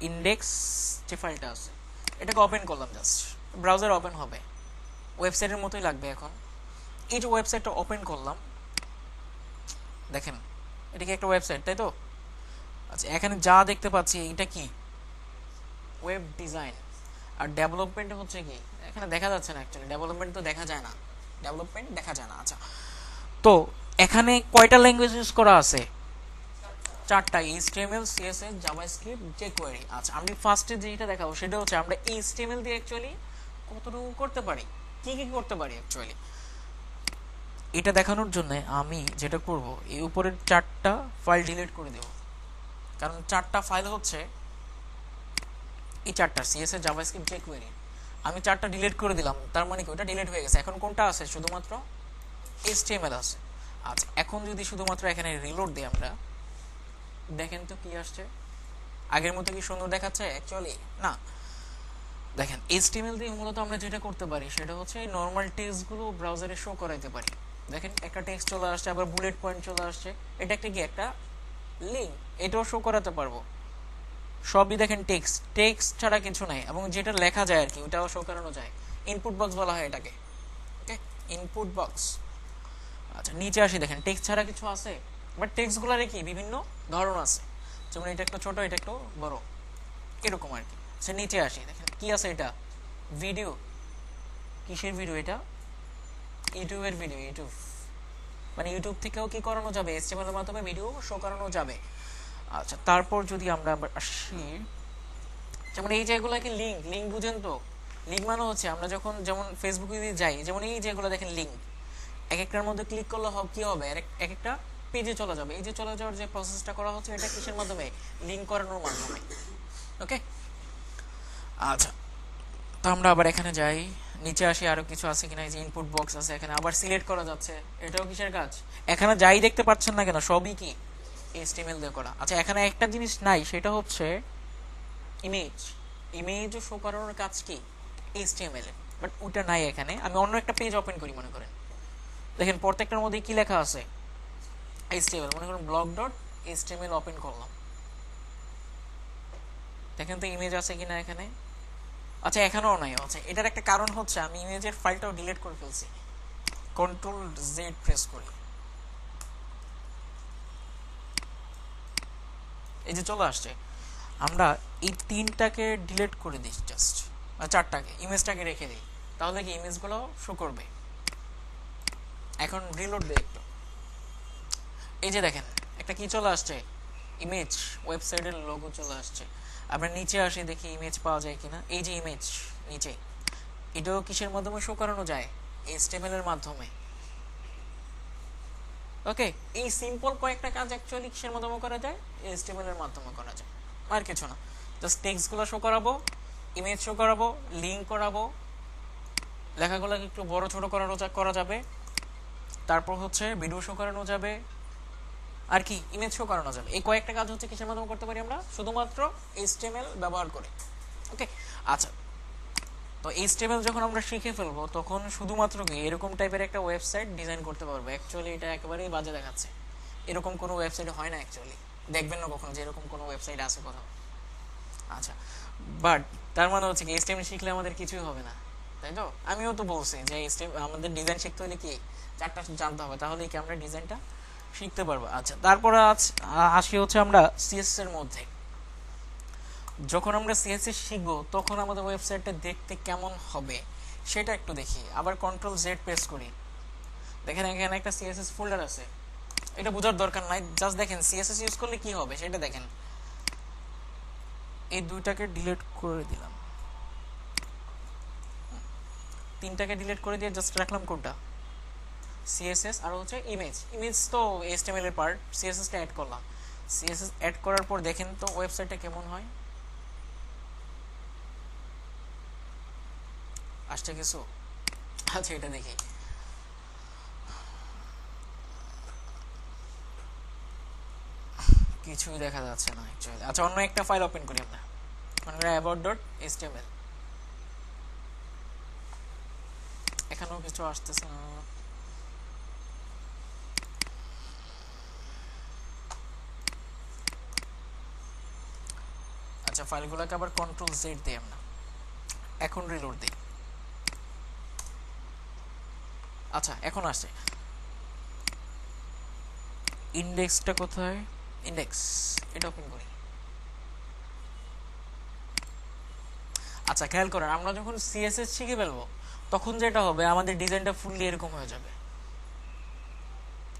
Index যে ফাইলটা আছে এটাকে ওপেন করলাম, জাস্ট ব্রাউজার ওপেন হবে, ওয়েবসাইটের মতোই লাগবে। এখন এই যে ওয়েবসাইটটা ওপেন করলাম, দেখেন এটা কি একটা ওয়েবসাইট, তাই তো? আচ্ছা, এখানে যা দেখতে পাচ্ছি এটা কি ওয়েব ডিজাইন, আর ডেভেলপমেন্ট হচ্ছে কি এখানে দেখা যাচ্ছে না, অ্যাকচুয়ালি ডেভেলপমেন্ট তো দেখা যায় না, ডেভেলপমেন্ট দেখা যায় না। আচ্ছা, তো এখানে কয়টা ল্যাঙ্গুয়েজ ইউজ করা আছে? চারটা, এইচটিএমএল, সিএসএস, জাভাস্ক্রিপ্ট, জেকুয়েরি। আচ্ছা, আমি ফার্স্টে যেটা দেখাবো সেটা হচ্ছে আমরা এইচটিএমএল দিয়ে অ্যাকচুয়ালি কতটুকু করতে পারি, কি কি করতে পারি অ্যাকচুয়ালি। এটা দেখানোর জন্য আমি যেটা করব, এই উপরের চারটা ফাইল ডিলিট করে দেব, কারণ চারটা ফাইল হচ্ছে এই চারটা, সিএসএস, জাভাস্ক্রিপ্ট, জেকুয়েরি। আমি চারটা ডিলিট করে দিলাম, তার মানে কি ওটা ডিলিট হয়ে গেছে। এখন কোনটা আছে? শুধুমাত্র এইচটিএমএল আছে। আচ্ছা, এখন যদি শুধুমাত্র এখানে রিলোড দিই আমরা, দেখেন তো কি আসছে, আগের মতো কি সুন্দর দেখাচ্ছে? অ্যাকচুয়ালি না। দেখেন এইচটিএমএল দিয়ে মূলত আমরা যেটা করতে পারি সেটা হচ্ছে এই নর্মাল টেক্সটগুলো ব্রাউজারে শো করাইতে পারি। দেখেন একটা টেক্সট চলে আসছে, আবার বুলেট পয়েন্ট চলে আসছে, এটা একটা কি একটা লিঙ্ক, এটাও শো করাতে পারবো। সবই দেখেন টেক্সট, টেক্সট ছাড়া কিছু নাই, এবং যেটা লেখা যায় আর কি ওটাও শো করানো যায়। ইনপুট বক্স বলা হয় এটাকে, ওকে, ইনপুট বক্স। আচ্ছা, নিচে আসি, দেখেন টেক্সট ছাড়া কিছু আছে, বাট টেক্সটগুলোর কি বিভিন্ন ধরন আছে, যেমন এটা একটু ছোট, এটা একটু বড়, এরকম আর কি। আচ্ছা, নিচে আসি, দেখেন কি আছে, এটা ভিডিও। কিসের ভিডিও এটা? ইউটিউবের ভিডিও, ইউটিউব মানে ইউটিউব থেকেও কি করানো যাবে, এইচটিএমএল এর মাধ্যমে ভিডিও শো করানো যাবে। আচ্ছা, তারপর যদি আমরা আবার আসি, যেমন এই যেগুলোকে লিঙ্ক, লিঙ্ক বুঝেন তো? লিঙ্ক মানে হচ্ছে আমরা যখন যেমন ফেসবুকে যদি যাই, যেমন এই যেগুলো দেখেন লিঙ্ক, এক একটার মধ্যে ক্লিক করলে কি হবে, এক একটা পেজে চলে যাবে। এই যে চলে যাওয়ার যে প্রসেসটা করা হচ্ছে এটা কিসের মাধ্যমে? লিঙ্ক করানোর মাধ্যমে, ওকে। আচ্ছা, তো আমরা আবার এখানে যাই, নিচে আসি, আরো কিছু আছে কিনা, এই যে ইনপুট বক্স আছে, এখানে আবার সিলেক্ট করা যাচ্ছে, এটাও কিসের কাজ? এখানে যাই দেখতে পাচ্ছেন না কেন, সবই কি এইচটিএমএল দিয়ে করা। আচ্ছা, এখানে একটা জিনিস নাই, সেটা হচ্ছে ইমেজ। ইমেজ শো করানোর কাজ কি এইচটিএমএল এর, বাট ওটা নাই এখানে। আমি অন্য একটা পেজ ওপেন করি, মনে করেন, দেখেন প্রত্যেকটার মধ্যে কি লেখা আছে, এইচটিএমএল। মনে করেন ব্লগ ডট এইচটিএমএল ওপেন করলাম, দেখেন তো ইমেজ আছে কিনা এখানে। আচ্ছা, এখানেও নাই। আচ্ছা, এটার একটা কারণ হচ্ছে আমি ইমেজের ফাইলটাও ডিলিট করে ফেলছি। কন্ট্রোল জেড প্রেস করি, এই যে চলে আসছে। আমরা এই তিনটাকে ডিলিট করে দিই, জাস্ট চারটাকে, ইমেজটাকে রেখে দিই, তাহলে কি ইমেজগুলো শো করবে। এখন রিলোড দিই একটু, এই যে দেখেন একটা কি চলে আসছে, ইমেজ, ওয়েবসাইটের লোগো চলে আসছে। আমরা নিচে আসি, দেখি ইমেজ পাওয়া যায় কিনা। এই যে ইমেজ নিচে, এটাও কিসের মাধ্যমে শো করানো যায়? এইচটিএমএল এর মাধ্যমে, ওকে। এই সিম্পল কয়েকটা কাজ অ্যাকচুয়ালি কিসের মাধ্যমে করা যায়? এইচটিএমএল এর মাধ্যমে করা যায়, আর কিছু না। জাস্ট টেক্সটগুলো শো করাবো, ইমেজ শো করাবো, লিঙ্ক করাবো, লেখাগুলোকে একটু বড় ছোট করা যাবে, তারপর হচ্ছে ভিডিও শো করানো যাবে, আর কি ইমেজ শো করানো যাবে। এই কয়েকটা কাজ হচ্ছে কিসের মাধ্যমে করতে পারি আমরা? শুধুমাত্র এইচটিএমএল ব্যবহার করে, ওকে। আচ্ছা, তো এইচটিএমএল যখন আমরা শিখে ফেলবো তখন শুধুমাত্র কি এরকম টাইপের একটা ওয়েবসাইট ডিজাইন করতে পারবো। অ্যাকচুয়ালি এটা একেবারেই বাজে দেখাচ্ছে, এরকম কোনো ওয়েবসাইট হয় না অ্যাকচুয়ালি, দেখবেন না কখনো যে এরকম কোনো ওয়েবসাইট আছে কোথাও। আচ্ছা, বাট তার মানে হচ্ছে কি এইচটিএমএল শিখলে আমাদের কিছুই হবে না, তাই তো? আমিও তো বলছি যে এইচটিএমএল আমাদের ডিজাইন শিখতে হলে কি চারটা জানতে হবে, তাহলে কি আমরা ডিজাইনটা শিখতে পারবো। আচ্ছা, তারপরে আসি হচ্ছে আমরা সিএসএস এর মধ্যে। যখন আমরা সিএসএস শিখবো তখন আমাদের ওয়েবসাইটটা দেখতে কেমন হবে সেটা একটু দেখি। আবার কন্ট্রোল জেড প্রেস করি, দেখেন এখানে একটা সিএসএস ফোল্ডার আছে। এটা বোঝার দরকার নাই, জাস্ট দেখেন সিএসএস ইউজ করলে কি হবে সেটা দেখেন। এই দুইটাকে ডিলিট করে দিলাম, তিনটাকে ডিলিট করে দিয়ে জাস্ট রাখলাম কোনটা? সিএসএস, আর হচ্ছে ইমেজ। ইমেজ তো এইচটিএমএল এর পার্ট, সিএসএসটা অ্যাড করলাম। সিএসএস অ্যাড করার পর দেখেন তো ওয়েবসাইটটা কেমন হয়, আসছে কিছু? আচ্ছা, এটা দেখি, কিছুই দেখা যাচ্ছে না অ্যাকচুয়ালি। আচ্ছা, অন্য একটা ফাইল ওপেন করি আমরা, মনে করি about.html, এখানেও কিছু আসতেছে না। আচ্ছা, আচ্ছা, ফাইলগুলোকে আবার কন্ট্রোল জেড দিই আমরা, এখন রিলোড দিই। আচ্ছা, এখন আসছে ইন্ডেক্সটা কোথায়, ইন্ডেক্স, এটা ওপেন করি। আচ্ছা, খেয়াল করেন আমরা যখন সিএসএস শিখে ফেলবো তখন যেটা হবে আমাদের ডিজাইনটা ফুললি এরকম হয়ে যাবে,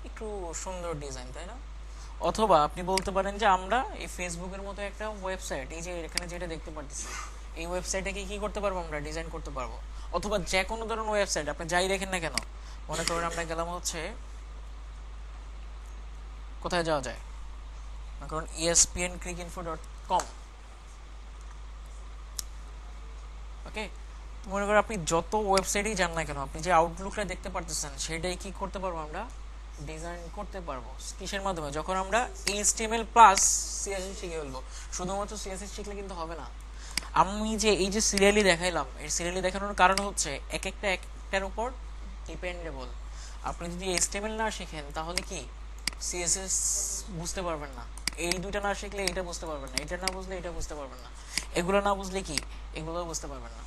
একটু সুন্দর ডিজাইন, তাই না? অথবা আপনি বলতে পারেন যে আমরা এই ফেসবুকের মতো একটা ওয়েবসাইট, এই যে এখানে যেটা দেখতে পাচ্ছি, এই ওয়েবসাইটে কি করতে পারবো, আমরা ডিজাইন করতে পারবো। অথবা যে কোনো ধরনের ওয়েবসাইট আপনি যাই দেখেন না কেন, মনে করেন আমরা গেলাম হচ্ছে, কোথায় যাওয়া যায়, মনে করেন espncricinfo.com, ওকে। মনে করেন আপনি যত ওয়েবসাইটেই যান না কেন, আপনি যে আউটলুকটা দেখতে পারতেছেন সেটাই কি করতে পারবো, আমরা ডিজাইন করতে পারবো। কিসের মাধ্যমে, যখন আমরা HTML প্লাস CSS শিখে ফেলবো। শুধুমাত্র CSS শিখলে কিন্তু হবে না। আমি যে এই যে সিরিয়ালি দেখাইলাম, এই সিরিয়ালি দেখানোর কারণ হচ্ছে এক একটা একটার উপর ডিপেন্ডেবল। আপনি যদি HTML না শিখেন তাহলে কি CSS বুঝতে পারবেন না, এই দুইটা না শিখলে এটা বুঝতে পারবেন না, এটা না বুঝলে এটা বুঝতে পারবেন না, এগুলো না বুঝলে কি এগুলো বুঝতে পারবেন না,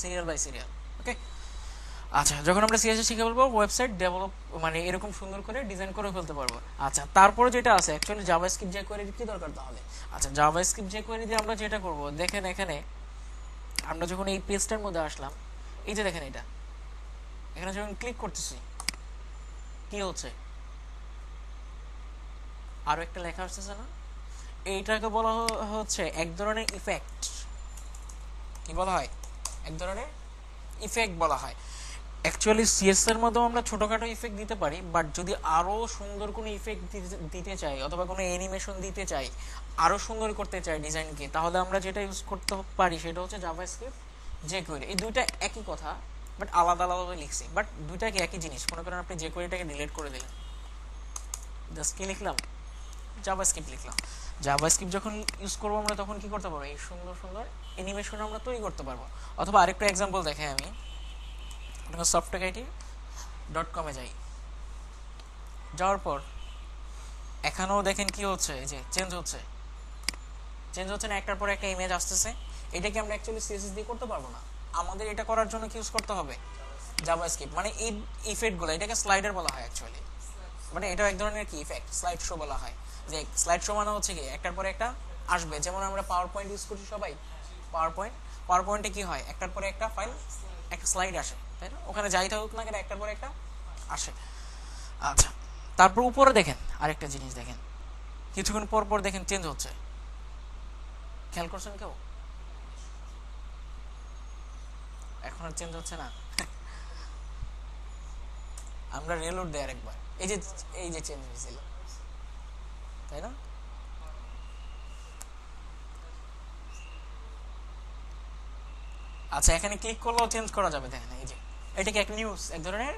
সিরিয়াল বাই সিরিয়াল, ওকে। আচ্ছা, যখন আমরা সিএসএস শিখে ফেলবো, ওয়েবসাইট ডেভেলপ মানে এরকম সুন্দর করে ডিজাইন করে ফেলতে পারবো। আচ্ছা, তারপরে যেটা আছে অ্যাকচুয়ালি জাভাস্ক্রিপ্ট যে কোয়েরি কি দরকার তাহলে। আচ্ছা, জাভাস্ক্রিপ্ট যে কোয়েরি দিয়ে আমরা যেটা করব, দেখেন এখানে আমরা যখন এই পেজটার মধ্যে আসলাম, এই যে দেখেন এটা, এখানে যখন ক্লিক করতেছি কি হচ্ছে, আরো একটা লেখা আসতেছে না, এইটাকে বলা হচ্ছে এক ধরনের ইফেক্ট। কি বলা হয়, এক ধরনের ইফেক্ট বলা হয়। অ্যাকচুয়ালি সিএস এর মধ্যেও আমরা ছোটখাটো ইফেক্ট দিতে পারি, বাট যদি আরো সুন্দর কোনো ইফেক্ট দিতে চাই অথবা কোনো অ্যানিমেশন দিতে চাই, আরো সুন্দর করতে চাই ডিজাইনকে, তাহলে আমরা যেটা ইউজ করতে পারি সেটা হচ্ছে জাভাস্ক্রিপ্ট jQuery। এই দুইটা একই কথা, বাট আলাদা আলাদাভাবে লিখছি, বাট দুইটা কি একই জিনিস। মনে করেন আপনি jQueryটাকে ডিলিট করে দিলেন, জাস্ট কি লিখলাম, জাভাস্ক্রিপ্ট লিখলাম। জাভাস্ক্রিপ্ট যখন ইউজ করবো আমরা তখন কি করতে পারবো, এই সুন্দর সুন্দর অ্যানিমেশন আমরা তৈরি করতে পারবো। অথবা আরেকটা এক্সাম্পল দেখাই আমি, softwareIT.com-এ যাই, যাওয়ার পর এখানেও দেখেন কি হচ্ছে, এই যে চেঞ্জ হচ্ছে না, একটার পর একটা ইমেজ আসতেছে। এটাকে আমরা অ্যাকচুয়ালি সিএসএস দিয়ে করতে পারবো না, আমাদের এটা করার জন্য কি ইউজ করতে হবে, জাভাস্ক্রিপ্ট। মানে এই ইফেক্টগুলো, এটাকে স্লাইডার বলা হয় অ্যাকচুয়ালি, মানে এটা এক ধরনের কি ইফেক্ট, স্লাইড শো বলা হয়। যে স্লাইড শো মানে হচ্ছে কি একটার পরে একটা আসবে, যেমন আমরা পাওয়ার পয়েন্ট ইউজ করছি সবাই, পাওয়ার পয়েন্টে কি হয়, একটার পরে একটা ফাইল, একটা স্লাইড আসে, তাই না? ওখানে যাই থাকুক না কেন একটার পরে একটা আসে। আচ্ছা, তারপর উপরে দেখেন আরেকটা জিনিস দেখেন, কিছুক্ষণ পর পর দেখেন চেঞ্জ হচ্ছে, খেয়াল করছেন কেউ? এখন আর চেঞ্জ হচ্ছে না। আমরা রিলোড দেই আরেকবার, এই যে চেঞ্জ হয়েছিল, তাই না? আচ্ছা, এখানে ক্লিক করলেও চেঞ্জ করা যাবে, দেখেন এই যে এটা কি এক নিউজ, এক ধরনের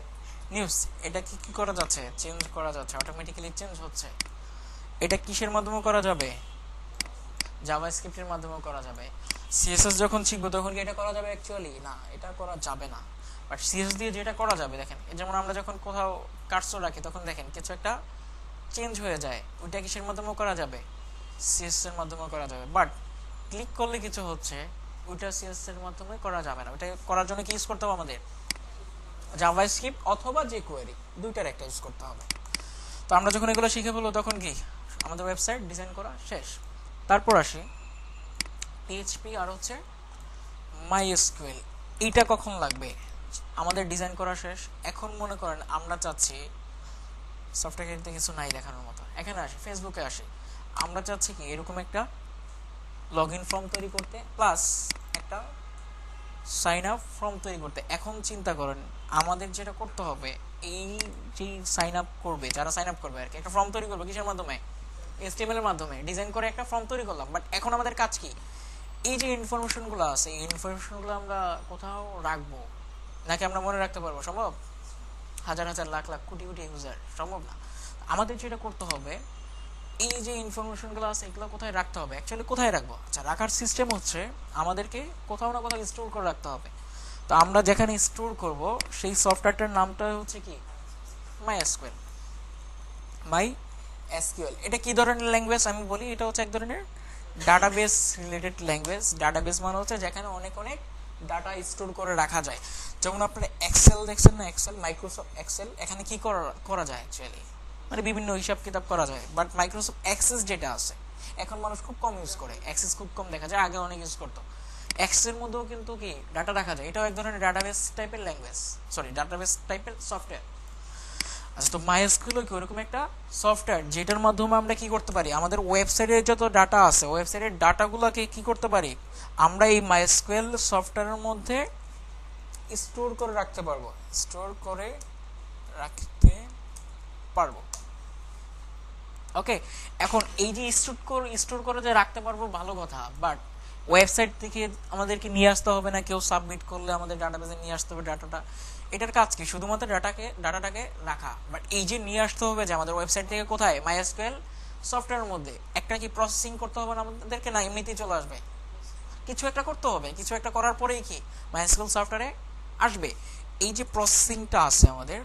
নিউজ, এটা কি করা যাচ্ছে, চেঞ্জ করা যাচ্ছে, অটোমেটিক্যালি চেঞ্জ হচ্ছে। এটা কিসের মাধ্যমে করা যাবে, জাভাস্ক্রিপ্টের মাধ্যমেও করা যাবে। সিএসএস যখন শিখবো তখন কি এটা করা যাবে, অ্যাকচুয়ালি না, এটা করা যাবে না। বাট সিএসএস দিয়ে যেটা করা যাবে, দেখেন যেমন আমরা যখন কোথাও কার্সর রাখি তখন দেখেন কিছু একটা চেঞ্জ হয়ে যায়, ওইটা কিসের মাধ্যমেও করা যাবে, সিএসএস এর মাধ্যমেও করা যাবে। বাট ক্লিক করলে কিছু হচ্ছে, ওইটা সিএসএস এর মাধ্যমে করা যাবে না। ওইটা করার জন্য কি ইউজ করতে হবে আমাদের, জাভাস্ক্রিপ্ট অথবা jQuery, দুইটার একটা ইউজ করতে হবে। তো আমরা যখন এগুলো শিখে ফেলবো তখন কি আমাদের ওয়েবসাইট ডিজাইন করা শেষ। তারপর আসি PHP আর হচ্ছে MySQL, এইটা কখন লাগবে, আমাদের ডিজাইন করা শেষ। এখন মনে করেন আমরা চাচ্ছি, সফটওয়্যারতে কিছু নাই দেখানোর মতো, এখানে আসি ফেসবুকে আসি, আমরা চাচ্ছি কি এরকম একটা লগ ইন ফর্ম তৈরি করতে, প্লাস একটা সাইন আপ ফর্ম তৈরি করতে। এখন চিন্তা করেন আমাদের যেটা করতে হবে, এই যে সাইন আপ করবে, যারা সাইন আপ করবে আর কি, একটা ফর্ম তৈরি করবে কিসের মাধ্যমে, HTML এর মাধ্যমে ডিজাইন করে একটা ফর্ম তৈরি করলাম। বাট এখন আমাদের কাজ কি, এই যে ইনফরমেশনগুলো আছে, এই ইনফরমেশনগুলো আমরা কোথাও রাখবো, নাকি আমরা মনে রাখতে পারবো, সম্ভব? হাজার হাজার লাখ লাখ কোটি কোটি ইউজার, সম্ভব না। আমাদের যেটা করতে হবে, এই যে ইনফরমেশনগুলো আছে এগুলো কোথায় রাখতে হবে, অ্যাকচুয়ালি কোথায় রাখবো, আচ্ছা রাখার সিস্টেম হচ্ছে আমাদেরকে কোথাও না কোথাও স্টোর করে রাখতে হবে। তো আমরা যেখানে স্টোর করব সেই সফটওয়্যারটার নামটা হচ্ছে কি, MySQL। এটা কি ধরনের ল্যাঙ্গুয়েজ আমি বলি, এটা হচ্ছে এক ধরনের ডাটাবেস রিলেটেড ল্যাঙ্গুয়েজ। ডাটাবেস মানে হচ্ছে যেখানে অনেক অনেক ডাটা স্টোর করে রাখা যায়। যেমন আপনারা এক্সেল দেখছেন না, এক্সেল, মাইক্রোসফট এক্সেল, এখানে কি করা যায় অ্যাকচুয়ালি, মানে বিভিন্ন হিসাব কিতাব করা যায়। বাট মাইক্রোসফট অ্যাক্সেস যেটা আছে এখন মানুষ খুব কম ইউজ করে, অ্যাক্সেস খুব কম দেখা যায়, আগে অনেক ইউজ করতো। এক্সের মধ্যেও কিন্তু কি ডাটা রাখা যায়, এটাও এক ধরনের ডাটাবেস টাইপের ল্যাঙ্গুয়েজ, সরি ডাটাবেস টাইপের সফটওয়্যার। আচ্ছা, তো মাইএসকিউএল কি ওরকম একটা সফটওয়্যার যেটার মাধ্যমে আমরা কি করতে পারি, আমাদের ওয়েবসাইটের যত ডাটা আছে ওয়েবসাইটের ডাটাগুলোকে কি করতে পারি, আমরা এই মাইএসকিউএল সফটওয়্যারের মধ্যে স্টোর করে রাখতে পারবো, স্টোর করে রাখতে পারবো। ওকে, এখন এই যে স্টোর করে যে রাখতে পারবো ভালো কথা, বাট ওয়েবসাইট থেকে আমাদেরকে নিয়ে আসতে হবে না, কেউ সাবমিট করলে আমাদের ডাটাবেসে নিয়ে আসতে হবে ডাটাটা। এটার কাজ কি, শুধুমাত্র ডাটাটাকে রাখা। বাট এই যে নিয়ে আসতে হবে যে আমাদের ওয়েবসাইট থেকে কোথায়, মাইএসকিউএল সফটওয়্যারের মধ্যে, একটা কি প্রসেসিং করতে হবে না আমাদেরকে, না এমনিতেই চলে আসবে, কিছু একটা করতে হবে, কিছু একটা করার পরেই কি মাইএসকিউএল সফটওয়্যারে আসবে। এই যে প্রসেসিংটা আছে আমাদের,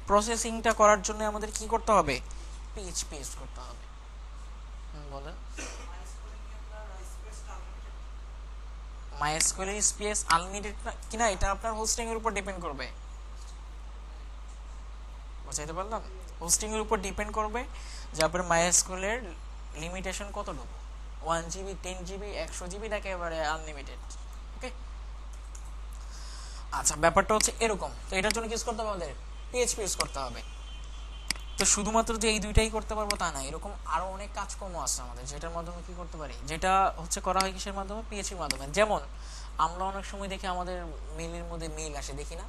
প্রসেসিংটা করার জন্য আমাদের কি করতে হবে, পিএইচপি ইউজ করতে হবে। বলেন, মাইএসকিউএল এর স্পেস আনলিমিটেড কিনা এটা আপনার হোস্টিং এর উপর ডিপেন্ড করবে, বুঝাইতে পারলাম? হোস্টিং এর উপর ডিপেন্ড করবে যে আপনার মাইএসকিউএল এর লিমিটেশন কতটুকু, 1 GB, 10 GB, 100 GB নাকি একেবারে আনলিমিটেড। ওকে, আচ্ছা, ব্যাপারটা হচ্ছে এরকম। তো এটার জন্য কি ইউজ করতে হবে, আমাদের পিএইচপি ইউজ করতে হবে। তো শুধুমাত্র যে এই দুইটাই করতে পারবো তা না, এরকম আরো অনেক কাজকর্ম আছে আমাদের যেটার মাধ্যমে কি করতে পারি, যেটা হচ্ছে করা হয় কিসের মাধ্যমে, পিএইচপির মাধ্যমে। যেমন আমরা অনেক সময় দেখি আমাদের মেইলের মধ্যে মেইল আসে, দেখি না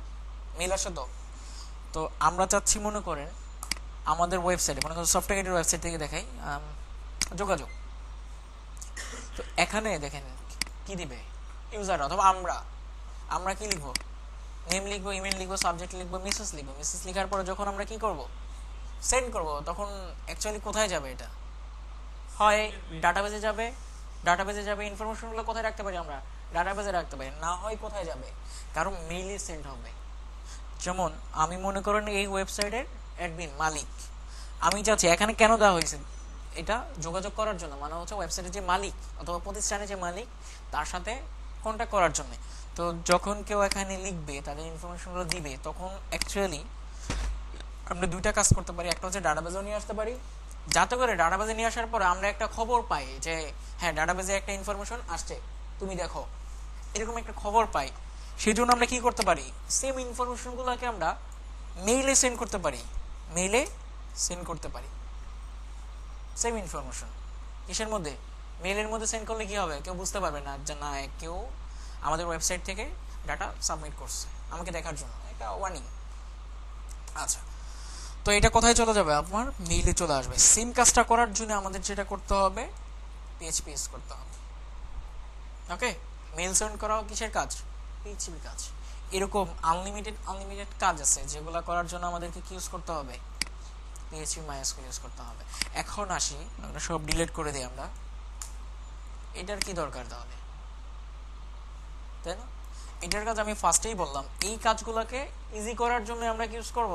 মেইল আসে, তো তো আমরা চাচ্ছি মনে করেন আমাদের ওয়েবসাইটে, মনে করেন সফটওয়্যারের ওয়েবসাইট থেকে দেখাই যোগাযোগ, তো এখানে দেখেন কি দিবে ইউজার, অথবা আমরা কি লিখবো, নেম লিখবো, ইমেল লিখবো, সাবজেক্ট লিখবো, মেসেজ লিখবো। মেসেজ লেখার পরে যখন আমরা কি করব, সেন্ড করব, তখন অ্যাকচুয়ালি কোথায় যাবে, এটা হয় ডাটাবেজে যাবে, ডাটাবেজে যাবে, ইনফরমেশনগুলো কোথায় রাখতে পারি আমরা, ডাটাবেজে রাখতে পারি, না হয় কোথায় যাবে, কারণ মেইলে সেন্ড হবে। যেমন আমি মনে করেন এই ওয়েবসাইটের অ্যাডমিন মালিক, আমি চাচ্ছি, এখানে কেন দেওয়া হয়েছে, এটা যোগাযোগ করার জন্য, মানে হচ্ছে ওয়েবসাইটের যে মালিক অথবা প্রতিষ্ঠানের যে মালিক তার সাথে কন্ট্যাক্ট করার জন্য। তো যখন কেউ এখানে লিখবে, তাদের ইনফরমেশনগুলো দিবে, তখন অ্যাকচুয়ালি আমরা দুইটা কাজ করতে পারি, একটা হচ্ছে ডাটাবেজও নিয়ে আসতে পারি, যাতে করে ডাটাবেজে নিয়ে আসার পরে আমরা একটা খবর পাই যে হ্যাঁ ডাটাবেজে একটা ইনফরমেশন আসছে, তুমি দেখো, এরকম একটা খবর পাই। সেই জন্য আমরা কি করতে পারি, সেম ইনফরমেশনগুলোকে আমরা মেইলে সেন্ড করতে পারি, মেইলে সেন্ড করতে পারি সেম ইনফরমেশন। কিসের মধ্যে, মেইলের মধ্যে সেন্ড করলে কি হবে, কেউ বুঝতে পারবে না যে না কেউ আমাদের ওয়েবসাইট থেকে ডাটা সাবমিট করছে আমাকে দেখার জন্য, একটা ওয়ার্নিং। আচ্ছা, তো এটা কোথায় চলে যাবে, আপনার মেইলে চলে আসবে। সেম কাজটা করার জন্য আমাদের যেটা করতে হবে, পিএইচপি ইউজ করতে হবে। ওকে, মেইল সেন্ড করাও কিসের কাজ, পিএইচপি কাজ। এরকম আনলিমিটেড কাজ আছে যেগুলো করার জন্য আমাদেরকে কি ইউজ করতে হবে, পিএইচপি মাইএসকিউএল ইউজ করতে হবে। এখন আসি, আমরা সব ডিলিট করে দিই আমরা, এটার কি দরকার তাহলে, তাই না? এটার কাজ আমি ফার্স্টেই বললাম, এই কাজগুলোকে ইজি করার জন্য আমরা কি ইউজ করব,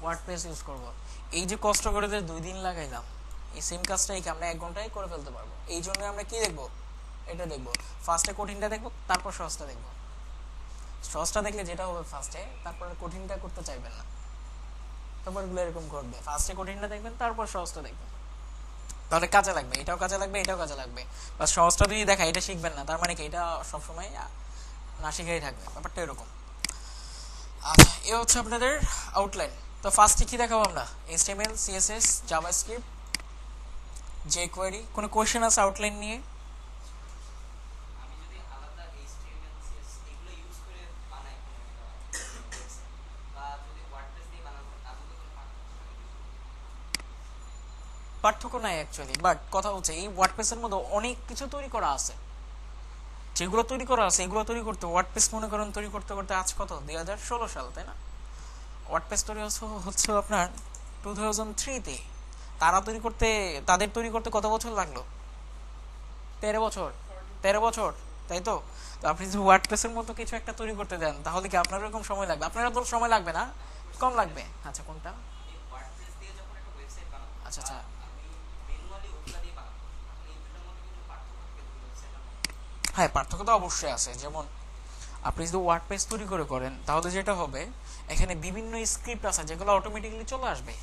ওয়ার্ডপ্রেস ইউজ করব। এই যে কষ্ট করে যে 2 দিন লাগাইলাম, এই সেম কাজটাই আমরা 1 ঘন্টায় করে ফেলতে পারবো। এই জন্য আমরা কি দেখবো, এটা দেখবো, ফার্স্টে কঠিনটা দেখবো, তারপর সহজটা দেখবো। সহজটা দেখলে যেটা হবে ফার্স্টে, তারপরে কঠিনটা করতে চাইবেন না, তারপর এগুলো এরকম করবে, ফার্স্টে কঠিনটা দেখবেন, তারপর সহজটা দেখবেন, তাহলে কাজে লাগবে, এটাও কাজে লাগবে, এটাও কাজে লাগবে। বা সহজটা যদি দেখা এটা শিখবেন না, তার মানে কি এটা সবসময় না শিখেই থাকবে, ব্যাপারটা এরকম। আচ্ছা, এ হচ্ছে আপনাদের আউটলাইন। তো ফার্স্টে কি দেখাবো আমরা, HTML, CSS, জাভাস্ক্রিপ্ট, jQuery। কোনো কোয়েশ্চেন আছে আউটলাইন নিয়ে? পার্থক্য নাই অ্যাকচুয়ালি, বাট কথা হচ্ছে এই ওয়ার্ডপ্রেসের মধ্যে অনেক কিছু তৈরি করা আছে, যেগুলো তৈরি করা আছে এগুলো তৈরি করতে, ওয়ার্ডপ্রেস মনে করেন তৈরি করতে করতে আজ কত, 2016 সাল, তাই না? ওয়ার্ডপ্রেস তৈরি হচ্ছে আপনার 2003-তে। তাদের তৈরি করতে কত বছর লাগলো, 13 বছর, 13 বছর, তাই তো? তো আপনি যদি ওয়ার্ডপ্রেসের মতো কিছু একটা তৈরি করতে দেন, তাহলে কি আপনার এরকম সময় লাগবে? আপনার তো সময় লাগবে না, কম লাগবে। আচ্ছা, কোনটা? আচ্ছা আচ্ছা, হ্যাঁ, পার্থক্য তো অবশ্যই আছে। যেমন আপনি যদি ওয়ার্ডপ্রেস তৈরি করেন তাহলে যেটা হবে, এখানে বিভিন্ন স্ক্রিপ্ট আছে যেগুলো অটোমেটিক্যালি চলে আসবে,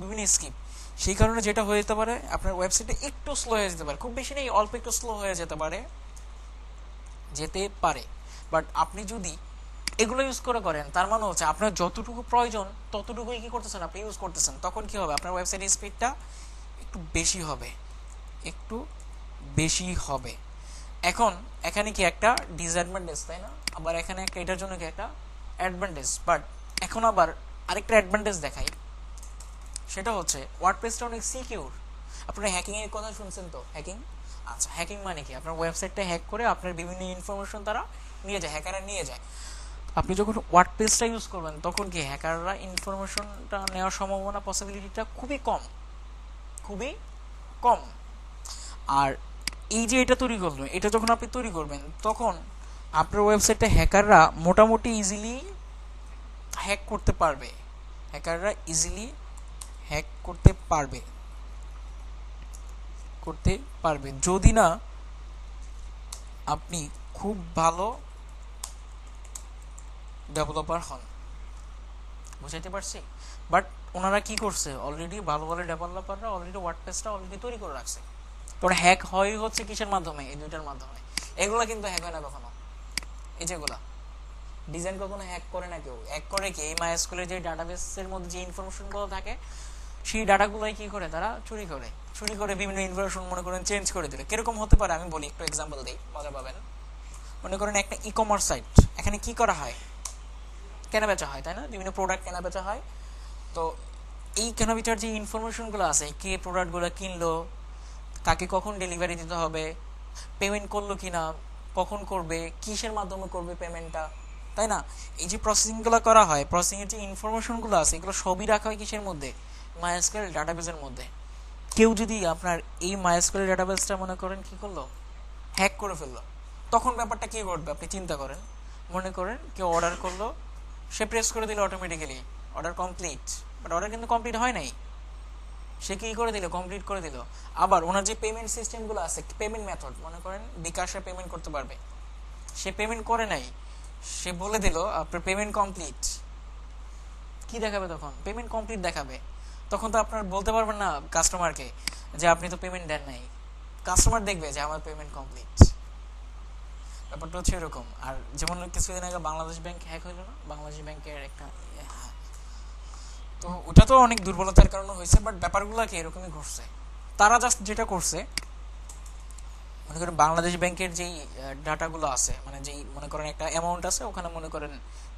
বিভিন্ন স্ক্রিপ্ট। সেই কারণে যেটা হয়ে যেতে পারে, আপনার ওয়েবসাইটটা একটু স্লো হয়ে যেতে পারে, খুব বেশি নেই, অল্প একটু স্লো হয়ে যেতে পারে। বাট আপনি যদি এগুলো ইউজ করেন, তার মানে হচ্ছে আপনার যতটুকু প্রয়োজন ততটুকুই কি করতেছেন, আপনি ইউজ করতেছেন। তখন কি হবে, আপনার ওয়েবসাইটের স্পিডটা একটু বেশি হবে, একটু বেশি হবে। এখন এখানে কি একটা ডিসঅ্যাডভান্টেজ, তাই না? আবার এখানে একটা, এটার জন্য কি একটা অ্যাডভান্টেজ। বাট এখন আবার আরেকটা অ্যাডভান্টেজ দেখাই, সেটা হচ্ছে ওয়ার্ডপ্রেসটা অনেক সিকিউর। আপনারা হ্যাকিং এর কথা শুনছেন তো, হ্যাকিং। আচ্ছা, হ্যাকিং মানে কি, আপনার ওয়েবসাইটটা হ্যাক করে আপনার বিভিন্ন ইনফরমেশন তারা নিয়ে যায়, হ্যাকাররা নিয়ে যায়। আপনি যখন ওয়ার্ডপ্রেসটা ইউজ করবেন তখন কি হ্যাকাররা ইনফরমেশনটা নেওয়ার সম্ভাবনা, পসিবিলিটিটা খুবই কম, খুবই কম। আর এই যে এটা তৈরি করবেন, এটা যখন আপনি তৈরি করবেন তখন আপনার ওয়েবসাইটটা হ্যাকাররা মোটামুটি ইজিলি হ্যাক করতে পারবে, হ্যাকাররা ইজিলি হ্যাক করতে পারবে যদি না আপনি খুব ভালো ডেভেলপার হন। বুঝাইতে পারছি? বাট ওনারা কি করছে, অলরেডি ভালো ভালো ডেভেলপাররা অলরেডি ওয়ার্ডপ্রেসটা অলরেডি তৈরি করে রাখছে। তোর হ্যাক হয় হচ্ছে কিসের মাধ্যমে, এই দুইটার মাধ্যমে। এগুলা কিন্তু হ্যাক হয় না কখনো, এই যেগুলা ডিজাইন কখনো হ্যাক করে না কেউ। হ্যাক করে কি, এই মাইএসকিউএল এর যে ডাটাবেসের মধ্যে যে ইনফরমেশনগুলো থাকে সেই ডাটাগুলোই কি করে, তারা চুরি করে বিভিন্ন ইনফরমেশন মনে করেন চেঞ্জ করে দিলে। কিরকম হতে পারে আমি বলি, একটু এক্সাম্পল দিই, মজা পাবেন। মনে করেন একটা ই কমার্স সাইট, এখানে কি করা হয়, কেনা বেচা হয়, তাই না? বিভিন্ন প্রোডাক্ট কেনা বেচা হয়। তো এই কেনা বেচার যে ইনফরমেশনগুলো আছে, কে প্রোডাক্টগুলো কিনলো, কাকে কখন ডেলিভারি দিতে হবে, পেমেন্ট করলো কিনা, কখন করবে, কিসের মাধ্যমে করবে পেমেন্টটা, তাই না? এই যে প্রসেসিংগুলো করা হয়, প্রসেসিংয়ের যে ইনফরমেশনগুলো আছে, এগুলো সবই রাখা হয় কিসের মধ্যে, মাইএসকিউএল ডাটাবেসের মধ্যে। কেউ যদি আপনার এই মাইএসকিউএল ডাটাবেসটা মনে করেন কি করলো, হ্যাক করে ফেললো, তখন ব্যাপারটা কি ঘটবে আপনি চিন্তা করেন। মনে করেন কেউ অর্ডার করলো, সে প্রেস করে দিল automatically order complete, but order কিন্তু কমপ্লিট হয় নাই। সে কি করে দিল, কমপ্লিট করে দিল। আবার ওনার যে পেমেন্ট সিস্টেমগুলো আছে, পেমেন্ট মেথড, মনে করেন বিকাশে পেমেন্ট করতে পারবে, সে পেমেন্ট করে নাই, সে বলে দিল আপনার পেমেন্ট কমপ্লিট। কি দেখাবে তখন, পেমেন্ট কমপ্লিট দেখাবে। তখন তো আপনার বলতে পারবেন না কাস্টমারকে যে আপনি তো পেমেন্ট দেন নাই। কাস্টমার দেখবে যে আমার পেমেন্ট কমপ্লিট। ব্যাপারটা হচ্ছে এরকম। আর যেমন কিছুদিন আগে বাংলাদেশ ব্যাংক হ্যাক হইল না, বাংলাদেশ ব্যাংকের একটা, তো ওটা তো অনেক দুর্বলতার কারণে হয়েছে, বাট ব্যাপারগুলো কি এরকমই ঘটছে। তারা জাস্ট যেটা করছে, মনে করেন বাংলাদেশ ব্যাংকের যেই ডাটাগুলো আছে, মানে যেই মনে করেন একটা অ্যামাউন্ট আছে, ওখানে মনে করেন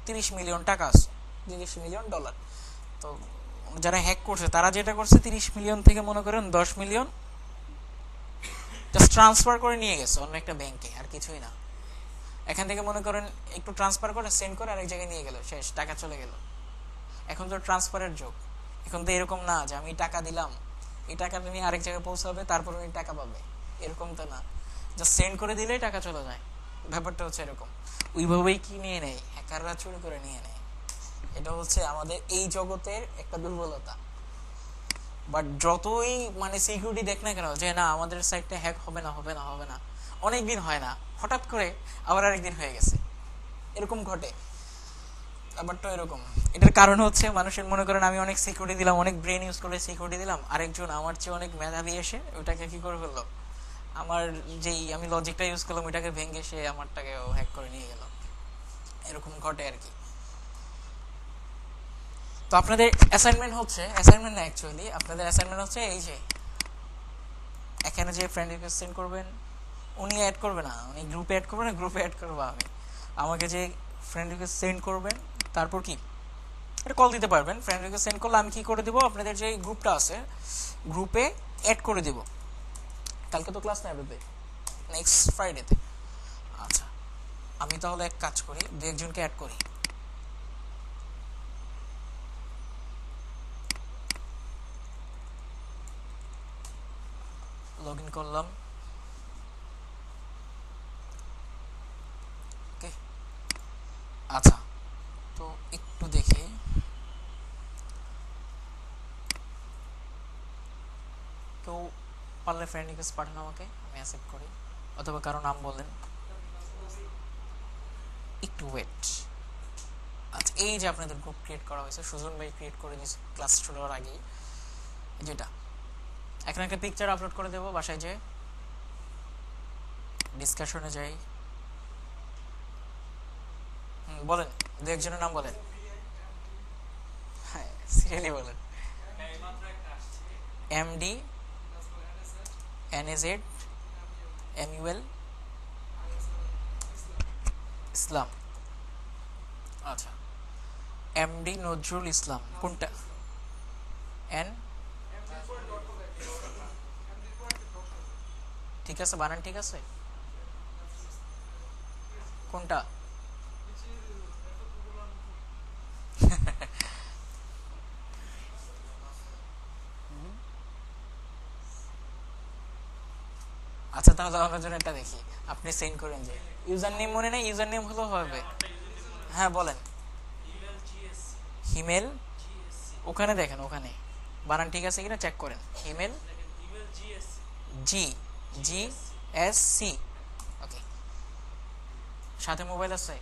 30 মিলিয়ন টাকা আছে, 30 মিলিয়ন ডলার। তো যারা হ্যাক করছে তারা যেটা করছে, 30 মিলিয়ন থেকে মনে করেন 10 মিলিয়ন জাস্ট ট্রান্সফার করে নিয়ে গেছে অন্য একটা ব্যাংকে, আর কিছুই না। এখান থেকে মনে করেন একটু ট্রান্সফার করে সেন্ড করে আরেক জায়গায় নিয়ে গেল, শেষ, টাকা চলে গেল। এখন তো ট্রান্সফারের যুগ। এখন তো এরকম না যে আমি টাকা দিলাম, এই টাকাটা নিয়ে আরেক জায়গায় পৌঁছাবে, তারপর উনি টাকা পাবে, এরকম তো না। জাস্ট সেন্ড করে দিলেই টাকা চলে যায়। ব্যাপারটা হচ্ছে এরকম। ওইভাবেই কি নিয়ে নেয়, হ্যাকাররা চুরি করে নিয়ে নেয়। এটা হচ্ছে আমাদের এই জগতের একটা দুর্বলতা। বাট যতই মানে সিকিউরিটি দেখ না কেন যে না আমাদের সাইটটা হ্যাক হবে না, অনেকদিন হয় না, হঠাৎ করে আবার আরেকদিন হয়ে গেছে, এরকম ঘটে। ব্যাপারটা এরকম। এটার কারণ হচ্ছে মানুষের, মনে করেন আমি অনেক সিকিউরিটি দিলাম, অনেক ব্রেন ইউজ করে সিকিউরিটি দিলাম, আরেকজন আমার চেয়ে অনেক মেধাবী এসে ওটাকে কি করে ফেললো, আমার যেই আমি লজিকটা ইউজ করলাম ওইটাকে ভেঙে সে আমারটাকেও হ্যাক করে নিয়ে গেল। এরকম ঘটে আর কি। তো আপনাদের অ্যাসাইনমেন্ট না, অ্যাকচুয়ালি আপনাদের অ্যাসাইনমেন্ট হচ্ছে এই যে এখানে যে ফ্রেন্ড রিকোয়েস্ট সেন্ড করবেন, উনি অ্যাড করবে না, উনি গ্রুপে অ্যাড করবে না, গ্রুপে অ্যাড করবো আমি। আমাকে যে ফ্রেন্ড রিকোয়েস্ট সেন্ড করবেন, তারপর কি এটা কল দিতে পারবেন। ফ্রেন্ড রিকোয়েস্ট সেন্ড করলে আমি কি করে দেবো, আপনাদের যে গ্রুপটা আছে গ্রুপে অ্যাড করে দেব। কালকে তো ক্লাস নেবে, নেক্সট ফ্রাইডেতে। আচ্ছা, আমি তাহলে এক কাজ করি, দু একজনকে অ্যাড করি। লগ ইন করলাম। ওকে, আচ্ছা, তো একটু দেখি, কেউ পারলে ফ্রেন্ড রিকোয়েস্ট পাঠান আমাকে, আমি অ্যাকসেপ্ট করি। অথবা কারো নাম বলেন, একটু ওয়েট। আচ্ছা, এই যে আপনাদের গ্রুপ ক্রিয়েট করা হয়েছে, সুজন ভাই ক্রিয়েট করে দিয়েছে ক্লাস শুরু হওয়ার আগেই, যেটা এখন একটা পিকচার আপলোড করে দেবো বাসায়, যে ডিসকাশনে যাই। বলেন, দু একজনের নাম বলেন। হ্যাঁ, সিরিয়ালি বলেন। এমডি, এনএজেড, এমইউএল, ইসলাম। আচ্ছা, এমডি নজরুল ইসলাম কোনটা? এন, ঠিক আছে, বানান ঠিক আছে, কোনটা? আচ্ছা, তাহলে আমার জন্য একটা দেখি, আপনি সেন্ড করেন যে ইউজার নেম মনে নেই, ইউজার নেম হলেও হবে। হ্যাঁ বলেন। হিমেল, ওখানে দেখেন, ওখানে বানান ঠিক আছে কিনা চেক করেন। হিমেল জি, জি এস সি। ওকে, সাথে মোবাইল আছে,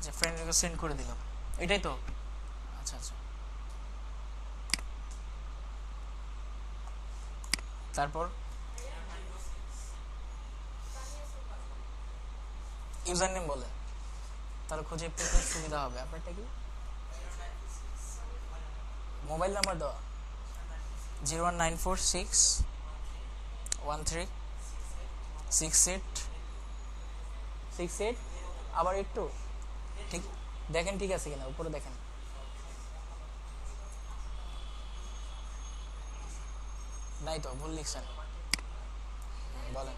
যে ফ্রেন্ড রিকোয়েস্ট সেন্ড করে দিলাম, এটাই তো? আচ্ছা আচ্ছা, তারপর ইউজার নেম বলেন, তাহলে খুঁজে পেতে সুবিধা হবে। আপনারটা কি? মোবাইল নাম্বার দেওয়া 01946136868, আবার একটু ঠিক দেখেন, ঠিক আছে কিনা, উপরে দেখেন। নাই তো, ভুল লিখছেন। বলেন।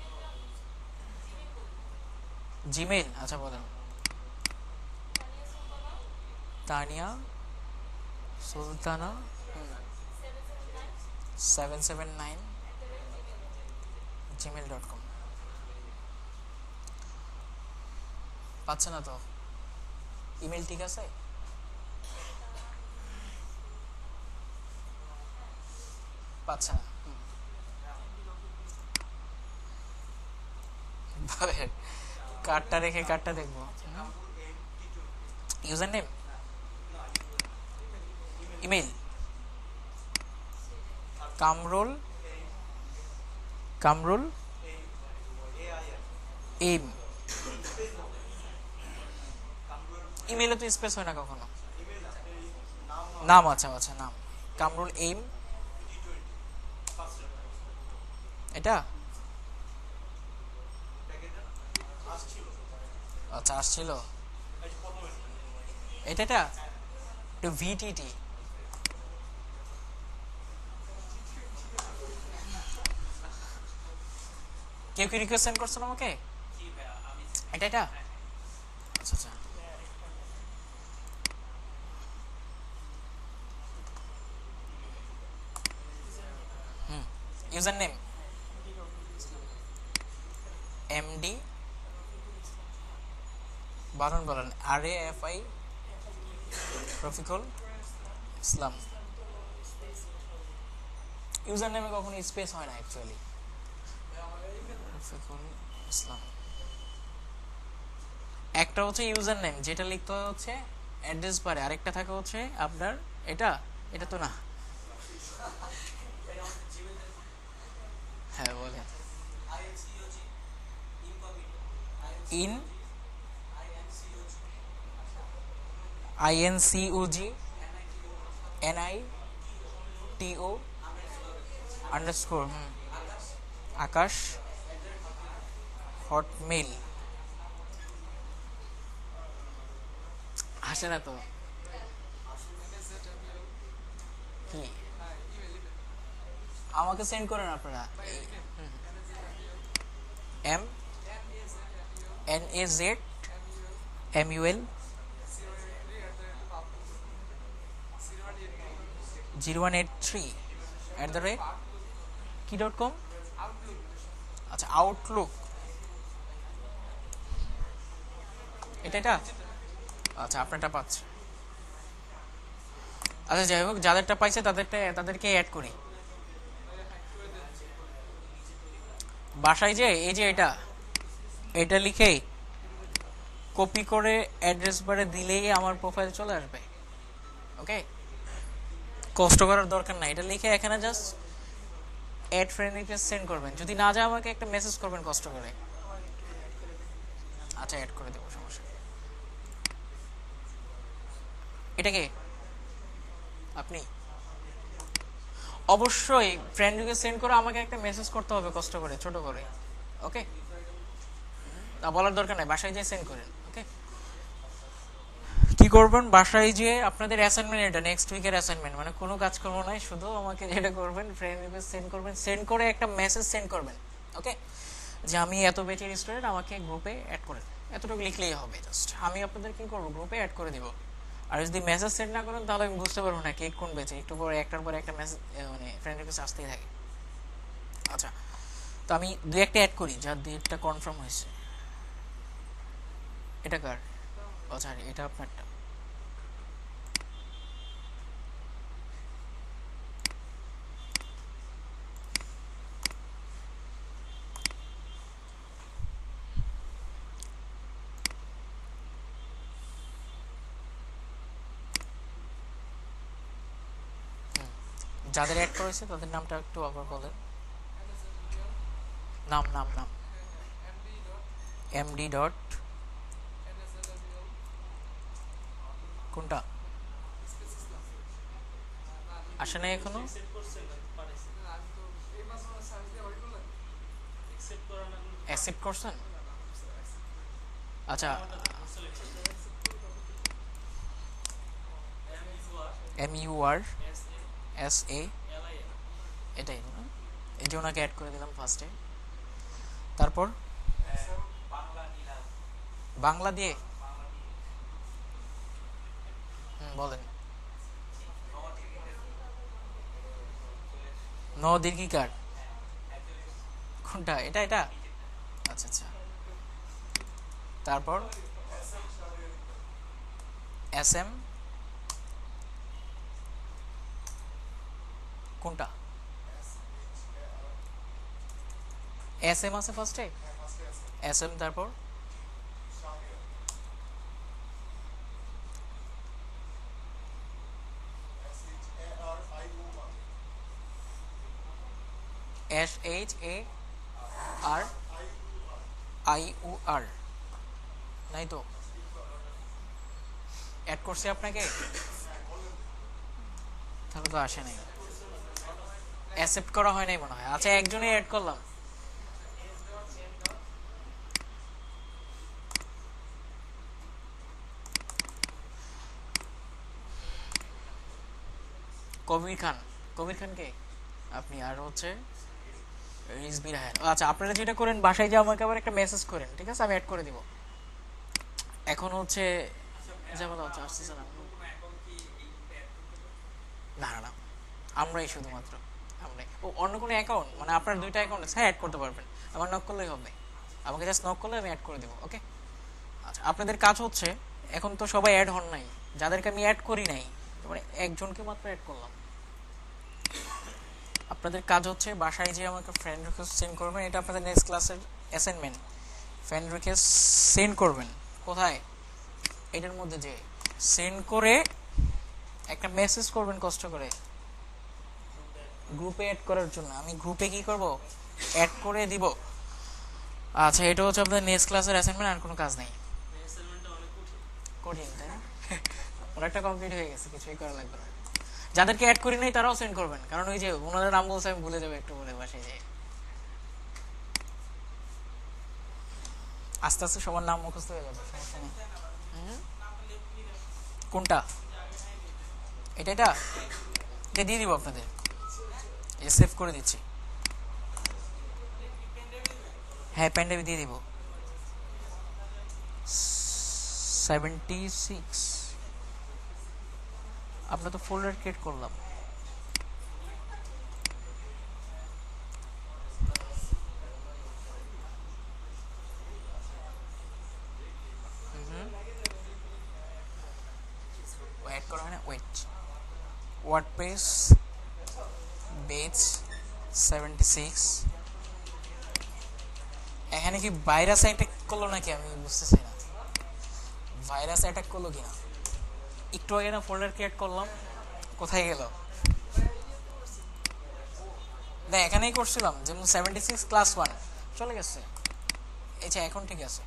জিমেইল, আচ্ছা বলেন। তানিয়া সুলতানা 779@gmail.com। পাচ্ছে না তো? ইমেল ঠিক আছে? পাচ্ছে না। কার্ডটা রেখে কার্ডটা দেখবো। User name, email Kamrul, Kamrul M. ইমেলে তো স্পেস হয় না কখনো। নাম, আচ্ছা আচ্ছা, নাম কামরুল এম। এটা আচ্ছা আসছিল, এটা একটু ভিটিটি। কেউ কি রিকোয়েস্ট সেন্ড করছেন আমাকে? এটা আচ্ছা আচ্ছা, ইউজার নেম এমডি, বারণ বলেন, RAFI রফিকুল ইসলাম। ইউজার নেমে কখনো স্পেস হয় না অ্যাকচুয়ালি। রফিকুল ইসলাম, একটা হচ্ছে ইউজার নেম যেটা লিখতে হচ্ছে অ্যাড্রেস বারে, আরেকটা থাকে হচ্ছে আপনার এটা, এটা তো না। হ্যাঁ বলেন। In, INCOG NITO underscore Akash Hotmail. আসে না তো কি? আমাকে সেন্ড করেন আপনারা। MNAZMUL 0183 কি.com। আচ্ছা, আউটলুক, এটা আচ্ছা, আপনারটা পাচ্ছে। আচ্ছা যাই হোক, যাদেরটা পাইছে তাদেরকে অ্যাড করি। বাসায় যে এই যে এটা এটা লিখে কপি করে অ্যাড্রেস বারে দিলেই আমার প্রোফাইল চলে আসবে। ওকে, কষ্ট করার দরকার নাই, এটা লিখে এখানে just add friend request send করবেন। যদি না যায় আমাকে একটা মেসেজ করবেন কষ্ট করে। আচ্ছা, অ্যাড করে দেবো, সমস্যা নেই। এটা কে? আপনি? অবশ্যই ফ্রেন্ড রিকোয়েস্ট সেন্ড করে আমাকে একটা মেসেজ করতে হবে কষ্ট করে, ছোট করে। ওকে, তা বলার দরকার নাই, বাসায় যেয়ে সেন্ড করেন। ওকে, কি করবেন বাসায় যেয়ে আপনাদের অ্যাসাইনমেন্ট, এটা নেক্সট উইকের অ্যাসাইনমেন্ট, মানে কোনো কাজ করবো নাই, শুধু আমাকে যেটা করবেন ফ্রেন্ড রিকোয়েস্ট সেন্ড করবেন, সেন্ড করে একটা মেসেজ সেন্ড করবেন। ওকে, যে আমি এত ব্যাচের স্টুডেন্ট, আমাকে গ্রুপে অ্যাড করেন, এতটুকু লিখলেই হবে। জাস্ট আমি আপনাদের কি করবো, গ্রুপে অ্যাড করে দিব। আর যদি মেসেজ সেন্ড না করেন তাহলে আমি বুঝতে পারবো না কে কোন ব্যাচে, একটু পরে একটার পরে একটা মেসেজ মানে ফ্রেন্ড রিকোয়েস্ট আসতেই থাকে। আচ্ছা, তো আমি দুই একটা অ্যাড করি, যার দুই একটা কনফার্ম হয়েছে। এটা কার? আচ্ছা, এটা আপনারটা। যাদের অ্যাড করেছে তাদের নামটা একটু আবার বলেন। নাম নাম নাম এমডি ডট কোনটা আসে নাই এখনো? অ্যাকসেপ্ট করছেন? আচ্ছা, MURSA, এটাই না? এই যে ওনাকে অ্যাড করে দিলাম ফার্স্টে। তারপর বাংলা দিয়ে বলেন। ন দীর্ঘিকার কোনটা? এটা এটা? আচ্ছা আচ্ছা, তারপর SM কোনটা? SM আছে ফার্স্টে? SM, তারপর SHARIUR, নাই তো? অ্যাড করছে আপনাকে? তাহলে তো আসে নাই, অ্যাকসেপ্ট করা হয় নাই মনে হয়। আচ্ছা, একজনই অ্যাড করলাম। কবির খান। কবির খান কে? আপনি। আর হচ্ছে রিজবি রাহান। আচ্ছা, আপনারা যেটা করেন বাসায় যে আমাকে আবার একটা মেসেজ করেন, ঠিক আছে? আমি অ্যাড করে দিব। এখন হচ্ছে যেমন হচ্ছে আসতেছে না, না না না, আমরাই শুধুমাত্র, আমরাই। ও, অন্য কোনো অ্যাকাউন্ট মানে আপনার দুইটা অ্যাকাউন্ট আছে? হ্যাঁ, অ্যাড করতে পারবেন, আমার নক করলেই হবে। আমাকে জাস্ট নক করলে আমি অ্যাড করে দেবো। ওকে, আচ্ছা, আপনাদের কাজ হচ্ছে, এখন তো সবাই অ্যাড হন নাই, যাদেরকে আমি অ্যাড করি নাই, মানে একজনকে মাত্র অ্যাড করলাম। আপনাদের কাজ হচ্ছে বাসায় যে আমাকে ফ্রেন্ড রিকোয়েস্ট সেন্ড করবেন, এটা আপনাদের নেক্সট ক্লাসের অ্যাসাইনমেন্ট। ফ্রেন্ড রিকোয়েস্ট সেন্ড করবেন কোথায়? এটার মধ্যে যে সেন্ড করে একটা মেসেজ করবেন কষ্ট করে গ্রুপে অ্যাড করার জন্য। আমি গ্রুপে কি করব, অ্যাড করে দিব। আচ্ছা, এটা হচ্ছে আপনাদের নেক্সট ক্লাসের অ্যাসাইনমেন্ট, আর কোনো কাজ নেই। কঠিন তাই না? অনেকটা কমপ্লিট হয়ে গেছে, কিছুই করা লাগবে না। যাদেরকে অ্যাড করি নাই তারাও সেন্ড করবেন, কারণ ওই যে ওনাদের নাম বলছে আমি ভুলে যাবো একটু বলে বাসে যে। আস্তে আস্তে সবার নাম মুখস্থ হয়ে যাবে, সমস্যা নেই। কোনটা? এটা এটা এটা দিয়ে দিব আপনাদের, সেভ করে দিচ্ছি। হ্যাঁ, প্যান্ডাবি দিয়ে দিব। 76 আমরা তো ফোল্ডার ক্রিয়েট করলাম। অ্যাড করা হয় না, ওয়েট। ওয়ার্ডপ্রেস বেজ 76 এখানে কি ভাইরাস অ্যাটাক করলো নাকি আমি বুঝতেছি না, ভাইরাস অ্যাটাক করলো কিনা। একটু আগে না ফোল্ডার ক্রিয়েট করলাম, কোথায় গেল? দেখ এখানেই করছিলাম, যেমন 76 ক্লাস 1 চলে গেছে। আচ্ছা এখন ঠিক আছে।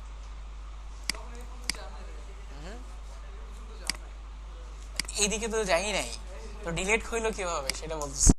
এইদিকে তো যাই নাই, তো ডিলিট হইলো কিভাবে সেটা বলতেছি।